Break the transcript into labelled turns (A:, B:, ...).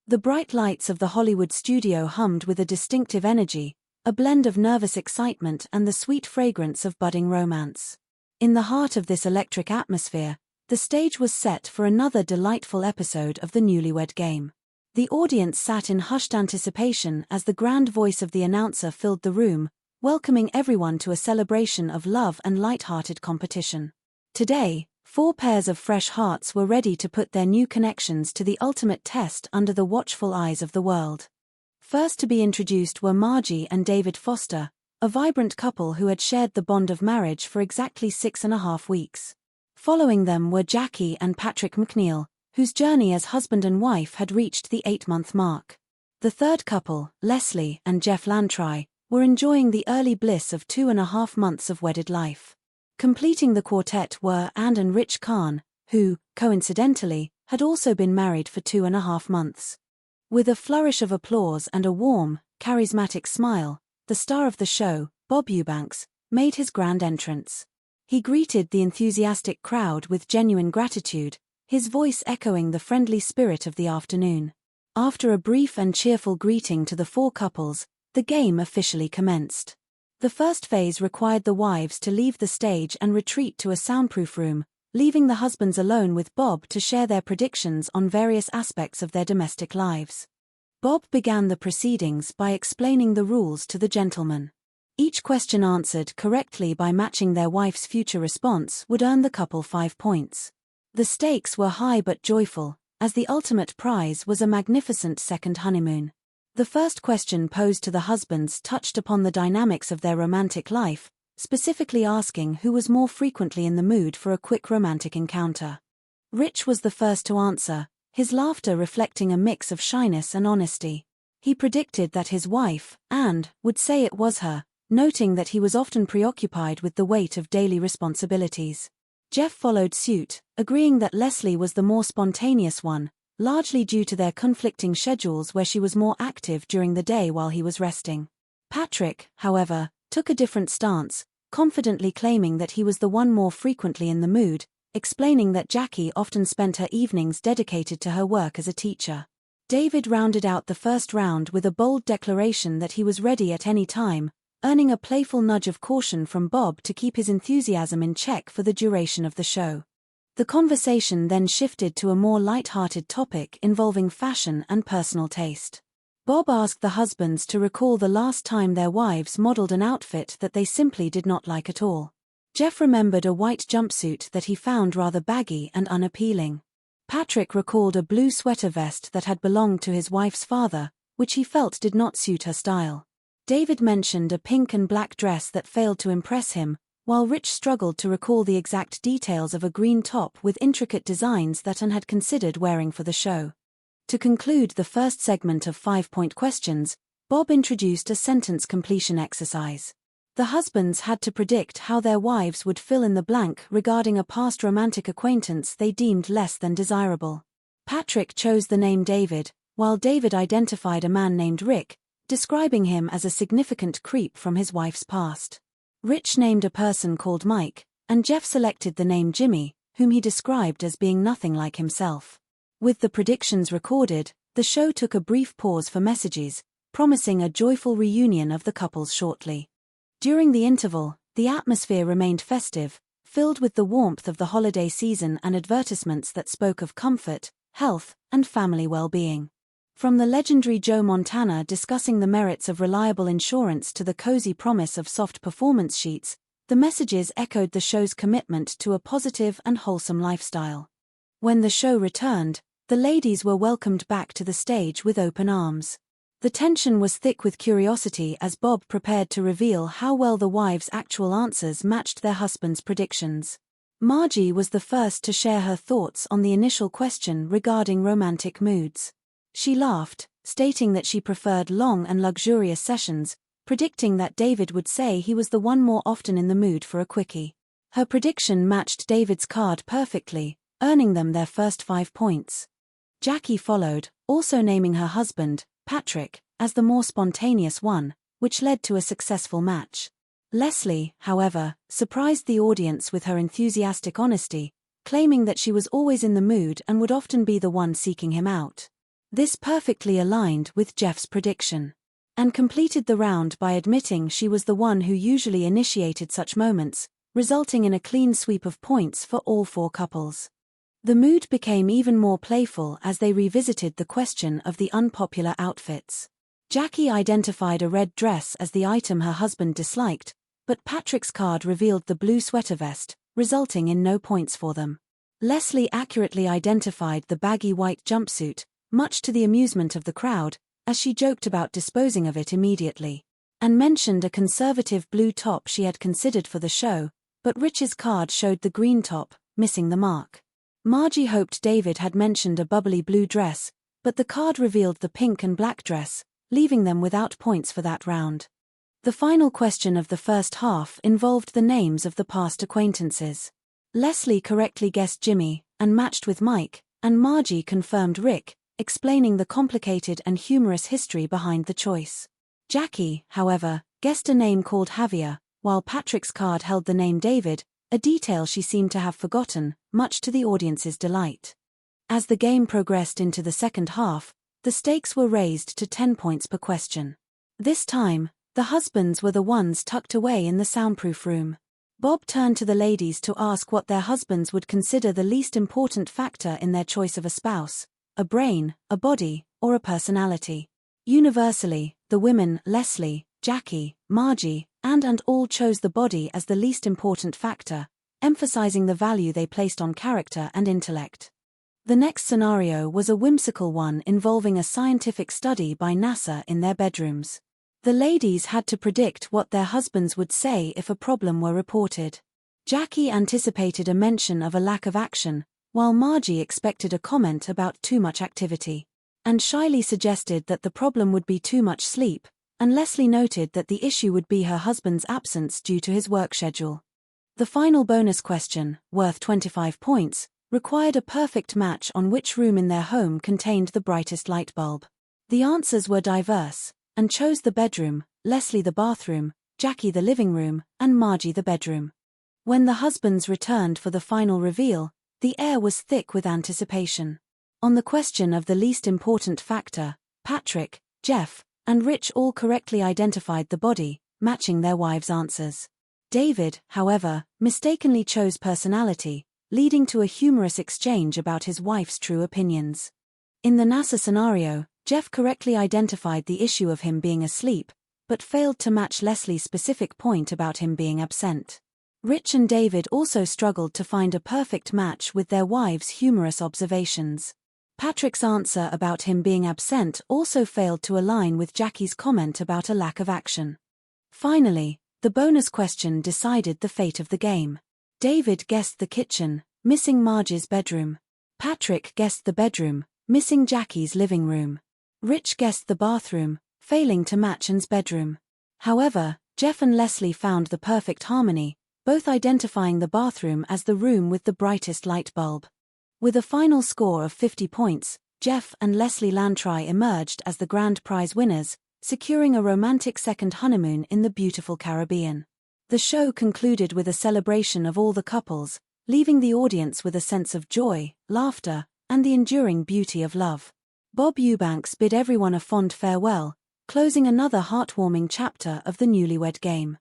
A: The bright lights of the Hollywood studio hummed with a distinctive energy, a blend of nervous excitement and the sweet fragrance of budding romance. In the heart of this electric atmosphere, the stage was set for another delightful episode of the Newlywed Game. The audience sat in hushed anticipation as the grand voice of the announcer filled the room, welcoming everyone to a celebration of love and light-hearted competition. Today, 4 pairs of fresh hearts were ready to put their new connections to the ultimate test under the watchful eyes of the world. First to be introduced were Margie and David Foster, a vibrant couple who had shared the bond of marriage for exactly 6.5 weeks. Following them were Jackie and Patrick McNeil, whose journey as husband and wife had reached the 8-month mark. The third couple, Leslie and Jeff Lantry, were enjoying the early bliss of 2.5 months of wedded life. Completing the quartet were Anne and Rich Khan, who, coincidentally, had also been married for 2.5 months. With a flourish of applause and a warm, charismatic smile, the star of the show, Bob Eubanks, made his grand entrance. He greeted the enthusiastic crowd with genuine gratitude, his voice echoing the friendly spirit of the afternoon. After a brief and cheerful greeting to the 4 couples, the game officially commenced. The first phase required the wives to leave the stage and retreat to a soundproof room, leaving the husbands alone with Bob to share their predictions on various aspects of their domestic lives. Bob began the proceedings by explaining the rules to the gentlemen. Each question answered correctly by matching their wife's future response would earn the couple 5 points. The stakes were high but joyful, as the ultimate prize was a magnificent second honeymoon. The first question posed to the husbands touched upon the dynamics of their romantic life, specifically asking who was more frequently in the mood for a quick romantic encounter. Rich was the first to answer, his laughter reflecting a mix of shyness and honesty. He predicted that his wife, Anne, would say it was her, noting that he was often preoccupied with the weight of daily responsibilities. Jeff followed suit, agreeing that Leslie was the more spontaneous one, largely due to their conflicting schedules where she was more active during the day while he was resting. Patrick, however, took a different stance, confidently claiming that he was the one more frequently in the mood, explaining that Jackie often spent her evenings dedicated to her work as a teacher. David rounded out the first round with a bold declaration that he was ready at any time, earning a playful nudge of caution from Bob to keep his enthusiasm in check for the duration of the show. The conversation then shifted to a more light-hearted topic involving fashion and personal taste. Bob asked the husbands to recall the last time their wives modeled an outfit that they simply did not like at all. Jeff remembered a white jumpsuit that he found rather baggy and unappealing. Patrick recalled a blue sweater vest that had belonged to his wife's father, which he felt did not suit her style. David mentioned a pink and black dress that failed to impress him, while Rich struggled to recall the exact details of a green top with intricate designs that Anne had considered wearing for the show. To conclude the first segment of 5-point questions, Bob introduced a sentence completion exercise. The husbands had to predict how their wives would fill in the blank regarding a past romantic acquaintance they deemed less than desirable. Patrick chose the name David, while David identified a man named Rick, describing him as a significant creep from his wife's past. Rich named a person called Mike, and Jeff selected the name Jimmy, whom he described as being nothing like himself. With the predictions recorded, the show took a brief pause for messages, promising a joyful reunion of the couples shortly. During the interval, the atmosphere remained festive, filled with the warmth of the holiday season and advertisements that spoke of comfort, health, and family well-being. From the legendary Joe Montana discussing the merits of reliable insurance to the cozy promise of soft performance sheets, the messages echoed the show's commitment to a positive and wholesome lifestyle. When the show returned, the ladies were welcomed back to the stage with open arms. The tension was thick with curiosity as Bob prepared to reveal how well the wives' actual answers matched their husbands' predictions. Margie was the first to share her thoughts on the initial question regarding romantic moods. She laughed, stating that she preferred long and luxurious sessions, predicting that David would say he was the one more often in the mood for a quickie. Her prediction matched David's card perfectly, earning them their first 5 points. Jackie followed, also naming her husband, Patrick, as the more spontaneous one, which led to a successful match. Leslie, however, surprised the audience with her enthusiastic honesty, claiming that she was always in the mood and would often be the one seeking him out. This perfectly aligned with Jeff's prediction, and completed the round by admitting she was the one who usually initiated such moments, resulting in a clean sweep of points for all 4 couples. The mood became even more playful as they revisited the question of the unpopular outfits. Jackie identified a red dress as the item her husband disliked, but Patrick's card revealed the blue sweater vest, resulting in no points for them. Leslie accurately identified the baggy white jumpsuit, much to the amusement of the crowd, as she joked about disposing of it immediately, and mentioned a conservative blue top she had considered for the show, but Rich's card showed the green top, missing the mark. Margie hoped David had mentioned a bubbly blue dress, but the card revealed the pink and black dress, leaving them without points for that round. The final question of the first half involved the names of the past acquaintances. Leslie correctly guessed Jimmy, and matched with Mike, and Margie confirmed Rick, explaining the complicated and humorous history behind the choice. Jackie, however, guessed a name called Javier, while Patrick's card held the name David, a detail she seemed to have forgotten, much to the audience's delight. As the game progressed into the second half, the stakes were raised to 10 points per question. This time, the husbands were the ones tucked away in the soundproof room. Bob turned to the ladies to ask what their husbands would consider the least important factor in their choice of a spouse: a brain, a body, or a personality. Universally, the women, Leslie, Jackie, Margie, and all chose the body as the least important factor, emphasizing the value they placed on character and intellect. The next scenario was a whimsical one involving a scientific study by NASA in their bedrooms. The ladies had to predict what their husbands would say if a problem were reported. Jackie anticipated a mention of a lack of action, while Margie expected a comment about too much activity, and shyly suggested that the problem would be too much sleep, and Leslie noted that the issue would be her husband's absence due to his work schedule. The final bonus question, worth 25 points, required a perfect match on which room in their home contained the brightest light bulb. The answers were diverse, and chose the bedroom, Leslie the bathroom, Jackie the living room, and Margie the bedroom. When the husbands returned for the final reveal, the air was thick with anticipation. On the question of the least important factor, Patrick, Jeff, and Rich all correctly identified the body, matching their wives' answers. David, however, mistakenly chose personality, leading to a humorous exchange about his wife's true opinions. In the NASA scenario, Jeff correctly identified the issue of him being asleep, but failed to match Leslie's specific point about him being absent. Rich and David also struggled to find a perfect match with their wives' humorous observations. Patrick's answer about him being absent also failed to align with Jackie's comment about a lack of action. Finally, the bonus question decided the fate of the game. David guessed the kitchen, missing Marge's bedroom. Patrick guessed the bedroom, missing Jackie's living room. Rich guessed the bathroom, failing to match Anne's bedroom. However, Jeff and Leslie found the perfect harmony, both identifying the bathroom as the room with the brightest light bulb. With a final score of 50 points, Jeff and Leslie Lantry emerged as the grand prize winners, securing a romantic second honeymoon in the beautiful Caribbean. The show concluded with a celebration of all the couples, leaving the audience with a sense of joy, laughter, and the enduring beauty of love. Bob Eubanks bid everyone a fond farewell, closing another heartwarming chapter of the Newlywed Game.